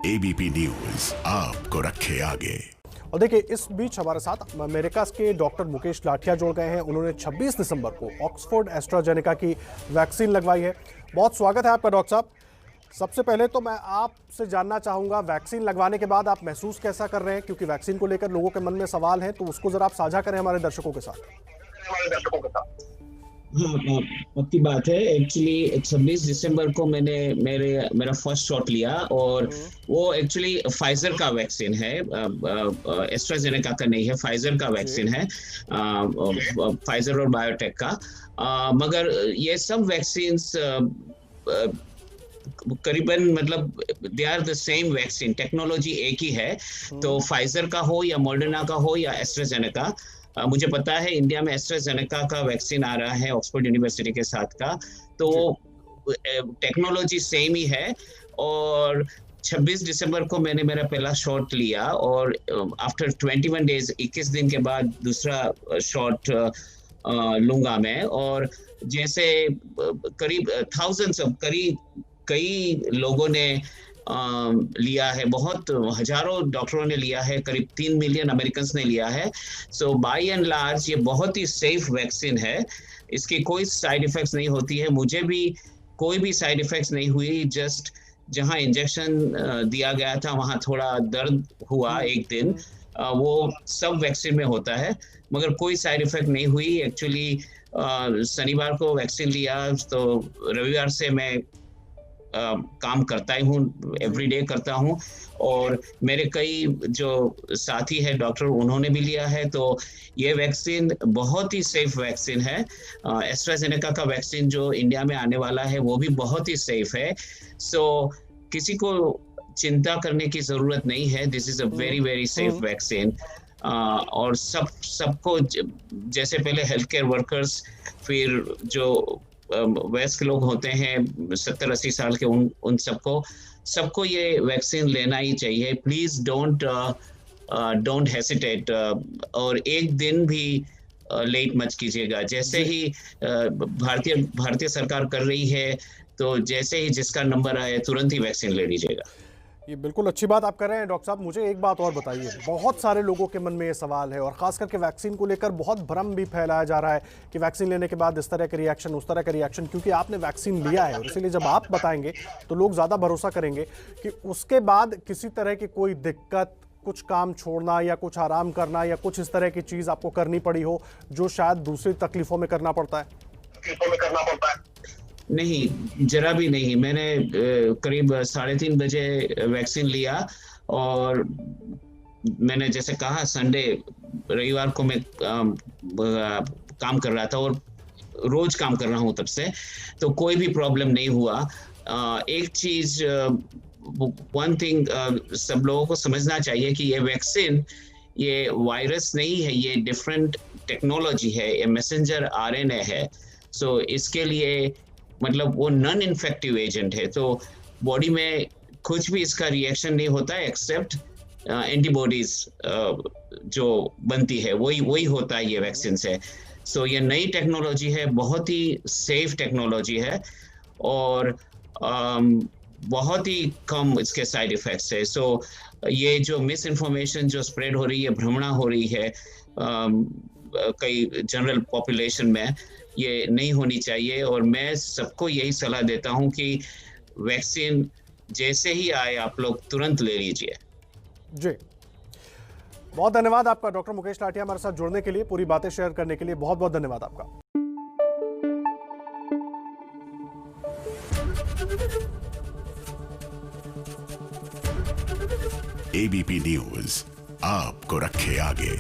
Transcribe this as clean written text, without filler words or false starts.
ABP news आपको रखे आगे। और देखिए, इस बीच हमारे साथ अमेरिका के डॉक्टर मुकेश लाठिया जुड़ गए हैं। उन्होंने 26 दिसंबर को ऑक्सफोर्ड एस्ट्राजेनेका की वैक्सीन लगवाई है। बहुत स्वागत है आपका डॉक्टर साहब। सबसे पहले तो मैं आपसे जानना चाहूँगा, वैक्सीन लगवाने के बाद आप महसूस कैसा कर रहे हैं, क्योंकि वैक्सीन को लेकर लोगों के मन में सवाल हैं, तो उसको ज़रा आप साझा करें हमारे दर्शकों के साथ। हाँ, पक्की बात है। एक्चुअली 26 दिसंबर को मेरा फर्स्ट शॉट लिया और वो एक्चुअली फाइजर का वैक्सीन है, एस्ट्राजेनेका का नहीं है, फाइजर का वैक्सीन है, फाइजर और बायोटेक का। मगर ये सब वैक्सीन्स करीबन मतलब they are the same vaccine, technology एक ही है। तो फाइजर का हो या मॉडर्ना का हो या एस्ट्राजेनेका, मुझे पता है इंडिया में एस्ट्राजेनेका का वैक्सीन आ रहा है ऑक्सफोर्ड यूनिवर्सिटी के साथ का, तो टेक्नोलॉजी सेम ही है। और 26 दिसंबर को मैंने मेरा पहला शॉट लिया और आफ्टर 21 डेज 21 दिन के बाद दूसरा शॉट लूंगा मैं। और जैसे करीब कई लोगों ने लिया है, बहुत हजारों डॉक्टरों ने लिया है, करीब 3 मिलियन अमेरिकन ने लिया है। सो बाय एंड लार्ज ये बहुत ही सेफ वैक्सीन है, इसकी कोई साइड इफेक्ट्स नहीं होती है। मुझे भी कोई भी साइड इफेक्ट्स नहीं हुई। जस्ट जहां इंजेक्शन दिया गया था वहां थोड़ा दर्द हुआ एक दिन, वो सब वैक्सीन में होता है, मगर कोई साइड इफेक्ट नहीं हुई। एक्चुअली शनिवार को वैक्सीन लिया तो रविवार से मैं काम करता ही हूँ, एवरीडे करता हूँ। और मेरे कई जो साथी है डॉक्टर, उन्होंने भी लिया है। तो ये वैक्सीन बहुत ही सेफ वैक्सीन है। एस्ट्राजेनेका का वैक्सीन जो इंडिया में आने वाला है वो भी बहुत ही सेफ है। सो किसी को चिंता करने की जरूरत नहीं है। This is a very very safe vaccine. और सबको, जैसे पहले हेल्थ केयर वर्कर्स, फिर जो वयस्क लोग होते हैं 70-80 साल के, उन सबको ये वैक्सीन लेना ही चाहिए। प्लीज डोंट हेसिटेट, और एक दिन भी लेट मत कीजिएगा। जैसे ही भारतीय सरकार कर रही है, तो जैसे ही जिसका नंबर आए तुरंत ही वैक्सीन ले लीजिएगा। ये बिल्कुल अच्छी बात आप कर रहे हैं डॉक्टर साहब। मुझे एक बात और बताइए, बहुत सारे लोगों के मन में ये सवाल है और खास करके वैक्सीन को लेकर बहुत भ्रम भी फैलाया जा रहा है कि वैक्सीन लेने के बाद इस तरह के रिएक्शन, उस तरह का रिएक्शन, क्योंकि आपने वैक्सीन लिया है और इसीलिए जब आप बताएंगे तो लोग ज़्यादा भरोसा करेंगे कि उसके बाद किसी तरह की कोई दिक्कत, कुछ काम छोड़ना या कुछ आराम करना या कुछ इस तरह की चीज़ आपको करनी पड़ी हो जो शायद दूसरी तकलीफों में करना पड़ता है। नहीं, जरा भी नहीं। मैंने करीब 3:30 बजे वैक्सीन लिया और मैंने जैसे कहा संडे, रविवार को मैं काम कर रहा था और रोज काम कर रहा हूँ तब से, तो कोई भी प्रॉब्लम नहीं हुआ। एक चीज, वन थिंग सब लोगों को समझना चाहिए कि ये वैक्सीन, ये वायरस नहीं है, ये डिफरेंट टेक्नोलॉजी है, ये मैसेंजर आरएनए है। सो इसके लिए मतलब वो नॉन इन्फेक्टिव एजेंट है, तो बॉडी में कुछ भी इसका रिएक्शन नहीं होता है एक्सेप्ट एंटीबॉडीज जो बनती है, वही होता है ये वैक्सीन से। सो ये नई टेक्नोलॉजी है, बहुत ही सेफ टेक्नोलॉजी है और बहुत ही कम इसके साइड इफेक्ट्स है। सो ये जो मिस इन्फॉर्मेशन जो स्प्रेड हो रही है, भ्रमणा हो रही है कई जनरल पॉपुलेशन में, ये नहीं होनी चाहिए। और मैं सबको यही सलाह देता हूं कि वैक्सीन जैसे ही आए आप लोग तुरंत ले लीजिए। जी, बहुत धन्यवाद आपका डॉक्टर मुकेश लाठिया, हमारे साथ जुड़ने के लिए, पूरी बातें शेयर करने के लिए बहुत बहुत धन्यवाद आपका। एबीपी न्यूज आपको रखे आगे।